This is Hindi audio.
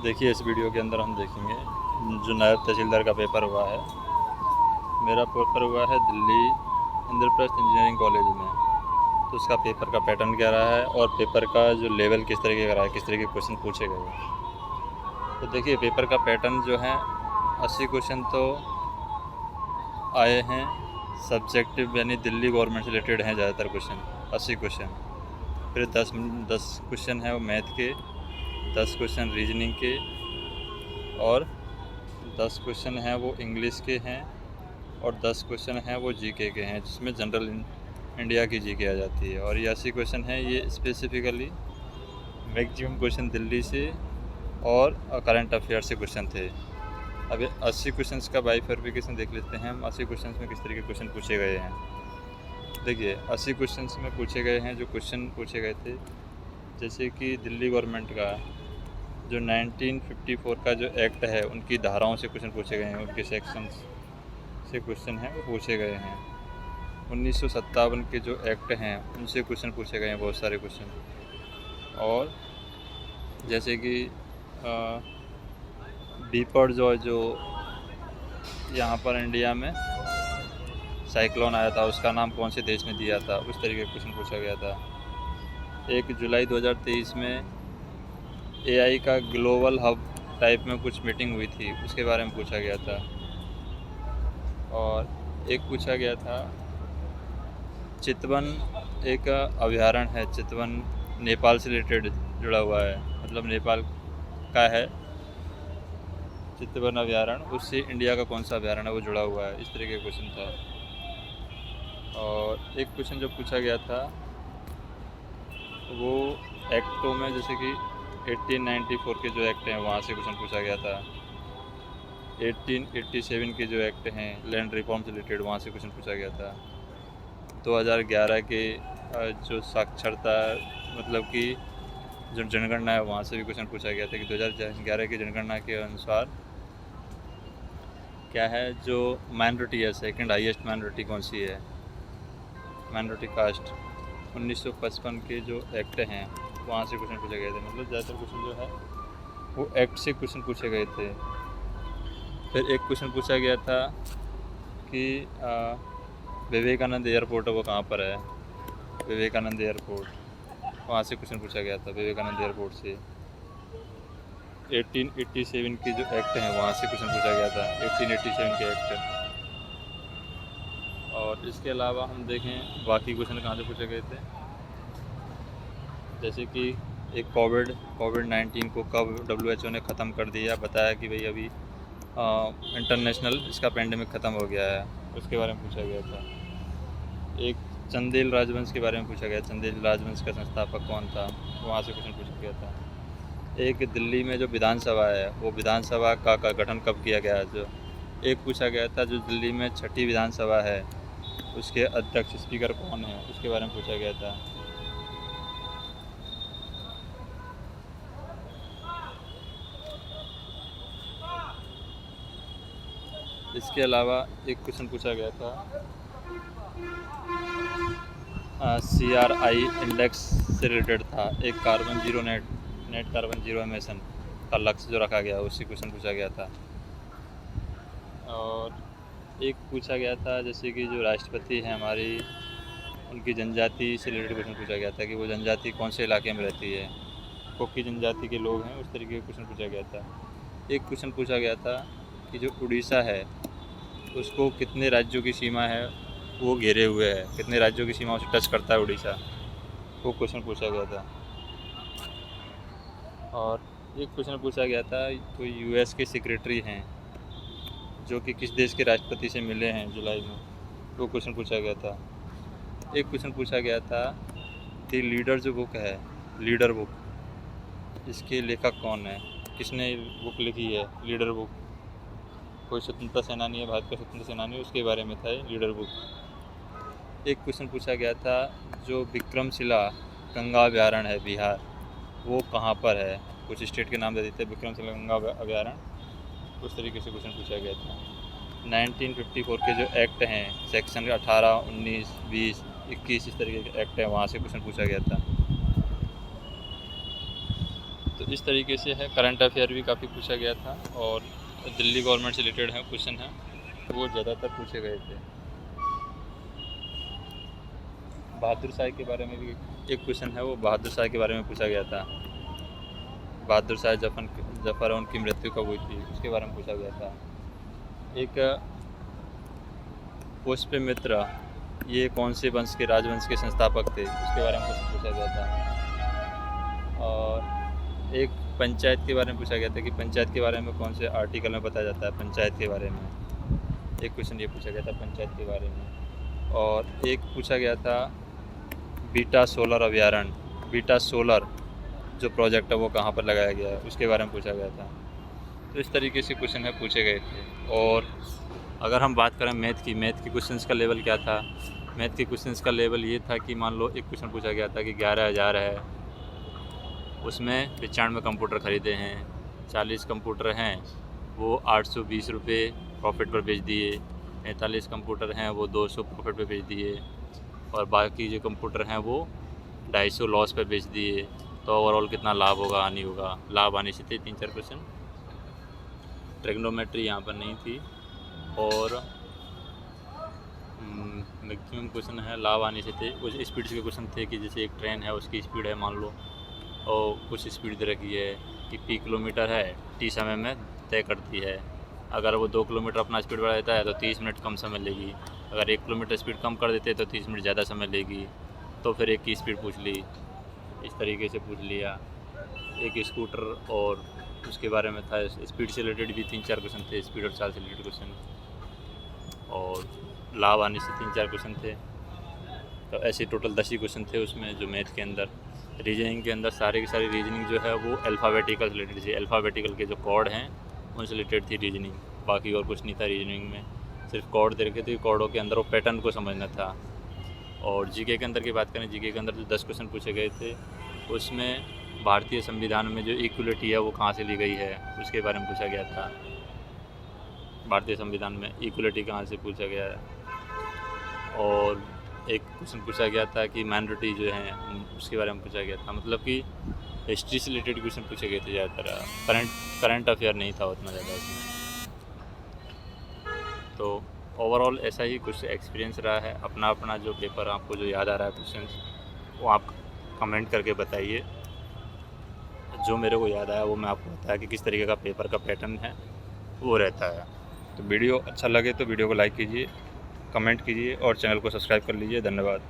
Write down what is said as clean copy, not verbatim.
देखिए, इस वीडियो के अंदर हम देखेंगे जो नायब तहसीलदार का पेपर हुआ है। मेरा पेपर हुआ है दिल्ली इंद्रप्रस्थ इंजीनियरिंग कॉलेज में। तो उसका पेपर का पैटर्न क्या रहा है और पेपर का जो लेवल किस तरीके का रहा है, किस तरीके के क्वेश्चन पूछे गए हैं। तो देखिए, पेपर का पैटर्न जो है 80 क्वेश्चन तो आए हैं सब्जेक्टिव, यानी दिल्ली गवर्नमेंट से रिलेटेड हैं ज़्यादातर क्वेश्चन, 80 क्वेश्चन। फिर 10 क्वेश्चन है वो मैथ के, 10 क्वेश्चन रीजनिंग के और 10 क्वेश्चन हैं वो इंग्लिश के हैं और 10 क्वेश्चन हैं वो जीके के हैं, जिसमें जनरल इंडिया की जीके आ जाती है। और ये 80 क्वेश्चन हैं, ये स्पेसिफिकली मैक्सिमम क्वेश्चन दिल्ली से और करंट अफेयर से क्वेश्चन थे। अब 80 क्वेश्चन का बाइफर्फिकेशन देख लेते हैं हम। 80 क्वेश्चन में किस तरीके के क्वेश्चन पूछे गए हैं। देखिए, 80 क्वेश्चन में पूछे गए हैं, जो क्वेश्चन पूछे गए थे, जैसे कि दिल्ली गवर्नमेंट का जो 1954 का जो एक्ट है, उनकी धाराओं से क्वेश्चन पूछे गए हैं, उनके सेक्शंस से क्वेश्चन हैं वो पूछे गए हैं। 1957 के जो एक्ट हैं उनसे क्वेश्चन पूछे गए हैं, बहुत सारे क्वेश्चन। और जैसे कि बिपरजॉय जो यहाँ पर इंडिया में साइक्लोन आया था, उसका नाम कौन से देश ने दिया था, उस तरीके का क्वेश्चन पूछा गया था। 1 जुलाई 2023 में AI का ग्लोबल हब टाइप में कुछ मीटिंग हुई थी, उसके बारे में पूछा गया था। और एक पूछा गया था चितवन, एक अभयारण्य है चितवन, नेपाल से रिलेटेड जुड़ा हुआ है, मतलब नेपाल का है चितवन अभयारण्य, उससे इंडिया का कौन सा अभयारण्य है वो जुड़ा हुआ है, इस तरीके का क्वेश्चन था। और एक क्वेश्चन जो पूछा गया था वो एक्टों में, जैसे कि 1894 के जो एक्ट हैं वहाँ से क्वेश्चन पूछा गया था। 1887 के जो एक्ट हैं लैंड रिफॉर्म से रिलेटेड, वहाँ से क्वेश्चन पूछा गया था। 2011 के जो साक्षरता, मतलब कि जो जनगणना है, वहाँ से भी क्वेश्चन पूछा गया था कि 2011 की जनगणना के अनुसार क्या है, जो माइनॉरिटी है, सेकंड हाईएस्ट माइनॉरिटी कौन सी है, माइनॉरिटी कास्ट। 1955 के जो एक्ट हैं वहाँ से क्वेश्चन पूछे गए थे, मतलब ज़्यादातर क्वेश्चन जो है वो एक्ट से क्वेश्चन पूछे गए थे। फिर एक क्वेश्चन पूछा गया था कि विवेकानंद एयरपोर्ट है वो कहाँ पर है, विवेकानंद एयरपोर्ट, वहाँ से क्वेश्चन पूछा गया था विवेकानंद एयरपोर्ट से। 1887 के जो एक्ट हैं वहाँ से क्वेश्चन पूछा गया था, 1887 के एक्ट। और इसके अलावा हम देखें बाकी क्वेश्चन कहाँ से पूछे गए थे, जैसे कि एक कोविड-19 को कब WHO ने ख़त्म कर दिया, बताया कि भाई अभी इंटरनेशनल इसका पेंडेमिक ख़त्म हो गया है, उसके बारे में पूछा गया था। एक चंदेल राजवंश के बारे में पूछा गया, चंदेल राजवंश का संस्थापक कौन था, वहाँ से क्वेश्चन पूछा गया था। एक दिल्ली में जो विधानसभा है वो विधानसभा का गठन कब किया गया, जो एक पूछा गया था जो दिल्ली में 6ठी विधानसभा है उसके अध्यक्ष स्पीकर कौन है, उसके बारे में पूछा गया था। इसके अलावा एक क्वेश्चन पूछा गया था CRI इंडेक्स से रिलेटेड था, एक carbon zero net carbon zero emission का लक्ष्य जो रखा गया, उससे क्वेश्चन पूछा गया था। और एक पूछा गया था जैसे कि जो राष्ट्रपति हैं हमारी, उनकी जनजाति से रिलेटेड क्वेश्चन पूछा गया था कि वो जनजाति कौन से इलाके में रहती है, कोकी जनजाति के लोग हैं, उस तरीके का क्वेश्चन पूछा गया था। एक क्वेश्चन पूछा गया था कि जो उड़ीसा है उसको कितने राज्यों की सीमा है वो घेरे हुए है, कितने राज्यों की सीमाओं से टच करता है उड़ीसा, वो क्वेश्चन पूछा गया था। और एक क्वेश्चन पूछा गया था कोई US के सेक्रेटरी हैं जो कि किस देश के राष्ट्रपति से मिले हैं जुलाई में, वो क्वेश्चन पूछा गया था। एक क्वेश्चन पूछा गया था द लीडर जो बुक है, लीडर बुक, इसके लेखक कौन है, किसने बुक लिखी है लीडर बुक, कोई स्वतंत्रता सेनानी है, भारत का स्वतंत्रता सेनानी, उसके बारे में था लीडर बुक। एक क्वेश्चन पूछा गया था जो विक्रमशिला गंगा अभयारण्य है बिहार, वो कहाँ पर है, कुछ स्टेट के नाम दे देते हैं, विक्रमशिला गंगा अभयारण्य, उस तरीके से क्वेश्चन पूछा गया था। 1954 के जो एक्ट हैं सेक्शन 18, 19, 20, 21, इस तरीके के एक्ट हैं, वहाँ से क्वेश्चन पूछा गया था। तो इस तरीके से है। करंट अफेयर भी काफ़ी पूछा गया था और दिल्ली गवर्नमेंट से रिलेटेड है क्वेश्चन है, वो ज़्यादातर पूछे गए थे। बहादुर शाह के बारे में भी एक क्वेश्चन है, वो बहादुर शाह के बारे में पूछा गया था। बहादुर शाह जफ़र उनकी मृत्यु कब हुई थी उसके बारे में पूछा गया था। एक पुष्यमित्र ये कौन से वंश के राजवंश के संस्थापक थे उसके बारे में क्वेश्चन पूछा गया था। और एक पंचायत के बारे में पूछा गया था कि पंचायत के बारे में कौन से आर्टिकल में बताया जाता है पंचायत के बारे में, एक क्वेश्चन ये पूछा गया था पंचायत के बारे में। और एक पूछा गया था बीटा सोलर अभयारण्य, बीटा सोलर जो प्रोजेक्ट है वो कहाँ पर लगाया गया है उसके बारे में पूछा गया था। तो इस तरीके से क्वेश्चन है पूछे गए थे। और अगर हम बात करें मैथ की क्वेश्चंस का लेवल क्या था। मैथ के क्वेश्चंस का लेवल ये था कि मान लो एक क्वेश्चन पूछा गया था कि 11,000 है, उसमें 95 कंप्यूटर ख़रीदे हैं, 40 कंप्यूटर हैं वो 820 रुपये प्रॉफिट पर बेच दिए, 45 कंप्यूटर हैं वो 200 प्रॉफिट पर बेच दिए और बाकी जो कंप्यूटर हैं वो 250 लॉस पे बेच दिए। तो ओवरऑल कितना लाभ होगा हानि होगा। लाभ हानि से थे 3-4 क्वेश्चन। ट्रिग्नोमेट्री यहाँ पर नहीं थी और मैक्सिमम क्वेश्चन है लाभ हानि से थे। कुछ स्पीड के क्वेश्चन थे कि जैसे एक ट्रेन है उसकी स्पीड है मान लो और कुछ स्पीड दे रखी है कि P किलोमीटर है T समय में तय करती है। अगर वो 2 किलोमीटर अपना स्पीड बढ़ा देता है तो 30 मिनट कम समय लेगी, अगर 1 किलोमीटर स्पीड कम कर देते तो 30 मिनट ज़्यादा समय लेगी। तो फिर एक की स्पीड पूछ ली, इस तरीके से पूछ लिया। एक स्कूटर और उसके बारे में था, स्पीड से रिलेटेड भी 3-4 क्वेश्चन थे, स्पीड और चाल से रिलेटेड क्वेश्चन, और लाभ आने से 3-4 क्वेश्चन थे। तो ऐसे टोटल 10 ही क्वेश्चन थे उसमें जो मैथ के अंदर। रीजनिंग के अंदर सारे की सारी रीजनिंग जो है वो अल्फ़ाबेटिकल से रिलेटेड थी, अल्फ़ाबेटिकल के जो कोड हैं उनसे रिलेटेड थी रीजनिंग। बाकी और कुछ नहीं था रीजनिंग में, सिर्फ कोड दे रखे थे, कोडों के अंदर वो पैटर्न को समझना था। और जीके के अंदर की बात करें, जीके के अंदर जो 10 क्वेश्चन पूछे गए थे उसमें भारतीय संविधान में जो इक्वलिटी है वो कहाँ से ली गई है उसके बारे में पूछा गया था। भारतीय संविधान में इक्वलिटी कहाँ से पूछा गया है। और एक क्वेश्चन पूछा गया था कि माइनॉरिटी जो है उसके बारे में पूछा गया था। मतलब कि हिस्ट्री से रिलेटेड क्वेश्चन पूछे गए थे ज़्यादातर, करंट अफेयर नहीं था उतना ज़्यादा उसमें। तो ओवरऑल ऐसा ही कुछ एक्सपीरियंस रहा है। अपना अपना जो पेपर आपको जो याद आ रहा है क्वेश्चन वो आप कमेंट करके बताइए। जो मेरे को याद आया वो मैं आपको बताया कि किस तरीके का पेपर का पैटर्न है वो रहता है। तो वीडियो अच्छा लगे तो वीडियो को लाइक कीजिए, कमेंट कीजिए और चैनल को सब्सक्राइब कर लीजिए। धन्यवाद।